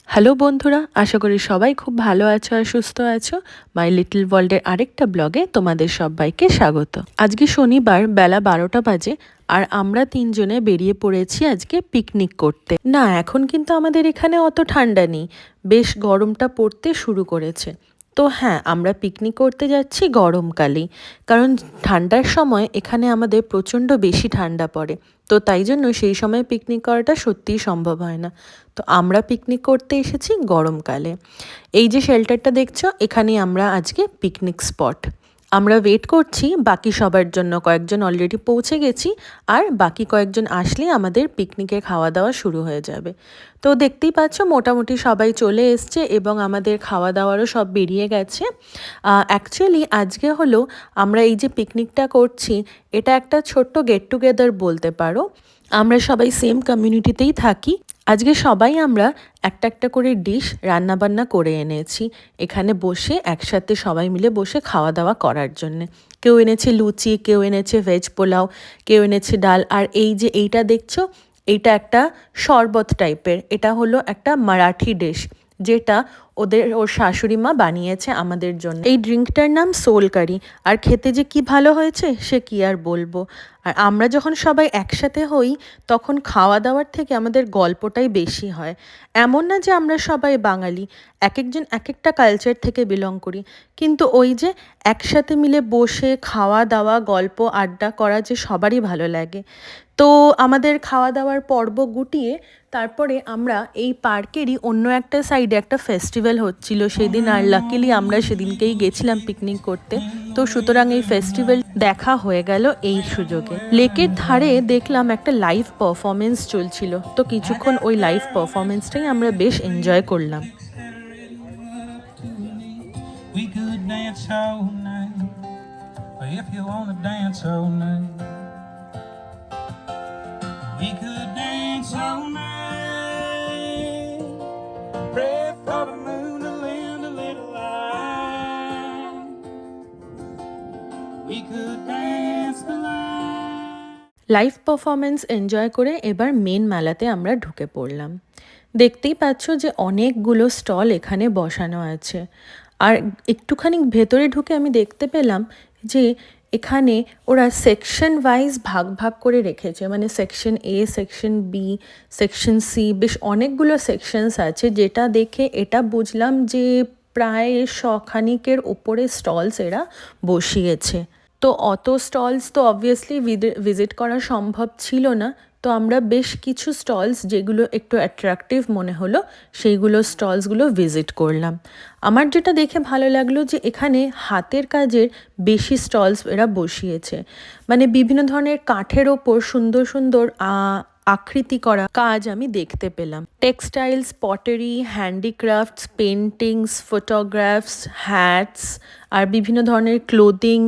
Hello বন্ধুরা, আশা করি সবাই খুব ভালো আছো আর সুস্থ আছো। মাই লিটল ওয়ার্ল্ডের আরেকটা ব্লগে তোমাদের সবাইকে স্বাগত। আজকে শনিবার বেলা 12টা বাজে আর আমরা তিনজনে বেরিয়ে পড়েছি আজকে পিকনিক করতে। না, এখন কিন্তু আমাদের এখানে অত ঠান্ডা নেই, বেশ গরমটা পড়তে শুরু করেছে। তো হ্যাঁ, আমরা পিকনিক করতে যাচ্ছি গরমকালেই, কারণ ঠান্ডার সময় এখানে আমাদের প্রচণ্ড বেশি ঠান্ডা পড়ে। তো তাই জন্য সেই সময় পিকনিক করাটা সত্যিই সম্ভব হয় না। তো আমরা পিকনিক করতে এসেছি গরমকালে। এই যে শেল্টারটা দেখছো, এখানেই আমরা আজকে পিকনিক স্পট। আমরা ওয়েট করছি বাকি সবার জন্য, কয়েকজন অলরেডি পৌঁছে গেছি আর বাকি কয়েকজন আসলেই আমাদের পিকনিকে খাওয়া দাওয়া শুরু হয়ে যাবে। তো দেখতেই পাচ্ছ মোটামুটি সবাই চলে এসছে এবং আমাদের খাওয়া দাওয়ারও সব বেরিয়ে গেছে। অ্যাকচুয়ালি আজকে হলো আমরা এই যে পিকনিকটা করছি, এটা একটা ছোট্ট গেট টুগেদার বলতে পারো। আমরা সবাই সেম কমিউনিটিতেই থাকি। আজকে সবাই আমরা একটা একটা করে ডিশ রান্নাবান্না করে এনেছি এখানে বসে একসাথে সবাই মিলে বসে খাওয়া দাওয়া করার জন্যে। কেউ এনেছে লুচি, কেউ এনেছে ভেজ পোলাও, কেউ এনেছে ডাল। আর এই যে এইটা দেখছো, এইটা একটা শরবত টাইপের। এটা হলো একটা মারাঠি ডিশ, যেটা ওর শাশুড়ি মা বানিয়েছে আমাদের জন্য। এই ড্রিঙ্কটার নাম সোলকারি, আর খেতে যে কি ভালো হয়েছে সে কি আর বলবো। আর আমরা যখন সবাই একসাথে হই তখন খাওয়া দাওয়ার থেকে আমাদের গল্পটাই বেশি হয়। এমন না যে আমরা সবাই বাঙালি, এক একজন এক একটা কালচার থেকে বিলং করি, কিন্তু ওই যে একসাথে মিলে বসে খাওয়া দাওয়া, গল্প আড্ডা করা যে সবারই ভালো লাগে। তো আমাদের খাওয়া দাওয়ার পর্ব গুটিয়ে তারপরে আমরা এই পার্কেরই অন্য একটা সাইডে একটা ফেস্টিভ্যাল হচ্ছিল সেদিন, আর লাকিলি আমরা সেদিনকেই গেছিলাম পিকনিক করতে। তো সুতরাং এই ফেস্টিভ্যাল দেখা হয়ে গেল এই সুযোগে। লেকের ধারে দেখলাম একটা লাইভ পারফরমেন্স চলছিল, তো কিছুক্ষণ ওই লাইভ পারফরমেন্সটাই আমরা বেশ এনজয় করলাম। We could dance all night, pray for the moon to lend a little light. We could dance the line. Live performance enjoy করে এবার মেন মেলাতে আমরা ঢুকে পড়লাম। দেখতেই পাচ্ছ যে অনেকগুলো স্টল এখানে বসানো আছে। আর একটুখানি ভেতরে ঢুকে আমি দেখতে পেলাম যে এখানে ওরা সেকশন ওয়াইজ ভাগ ভাগ করে রেখেছে, মানে সেকশন এ, সেকশন বি, সেকশন সি, বেশ অনেকগুলো সেকশনস আছে, যেটা দেখে এটা বুঝলাম যে প্রায় শখানিকের ওপরে স্টলস এরা বসিয়েছে। তো অত স্টলস তো অবভিয়াসলি ভিজিট করা সম্ভব ছিল না। তো আমরা বেশ কিছু স্টলস যেগুলো একটু অ্যাট্রাকটিভ মনে হলো সেইগুলো স্টলসগুলো ভিজিট করলাম। আমার যেটা দেখে ভালো লাগলো যে এখানে হাতের কাজের বেশি স্টলস এরা বসিয়েছে, মানে বিভিন্ন ধরনের কাঠের ওপর সুন্দর সুন্দর আকৃতি করা কাজ আমি দেখতে পেলাম। Textiles, pottery, handicrafts, paintings, photographs, hats আর বিভিন্ন ধরনের ক্লোদিং,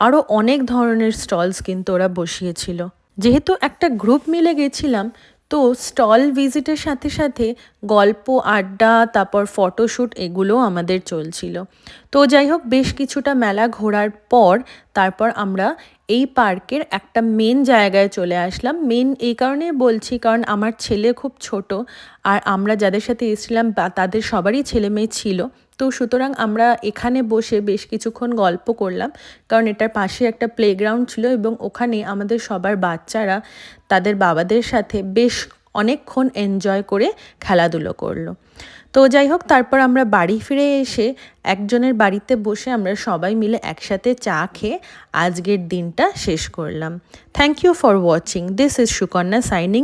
আরও অনেক ধরনের স্টলস কিন্তু ওরা বসিয়েছিল। যেহেতু একটা গ্রুপ মিলে গেছিলাম, তো স্টল ভিজিটের সাথে সাথে গল্প আড্ডা, তারপর ফটোশ্যুট এগুলোও আমাদের চলছিল। তো যাই হোক, বেশ কিছুটা মেলা ঘোরার পর তারপর আমরা এই পার্কের একটা মেন জায়গায় চলে আসলাম। মেন এই কারণে বলছি কারণ আমার ছেলে খুব ছোট, আর আমরা যাদের সাথে এসেছিলাম তাদের সবারই ছেলে মেয়ে ছিল। তো সুতরাং আমরা এখানে বসে বেশ কিছুক্ষণ গল্প করলাম, কারণ এটার পাশে একটা প্লেগ্রাউন্ড ছিল এবং ওখানে আমাদের সবার বাচ্চারা তাদের বাবাদের সাথে বেশ অনেকক্ষণ এনজয় করে খেলাধুলো করলো। তো যাই হোক, তারপর আমরা বাড়ি ফিরে এসে একজনের বাড়িতে বসে আমরা সবাই মিলে একসাথে চা খেয়ে আজকের দিনটা শেষ করলাম। Thank you for watching. This is Sukanya signing.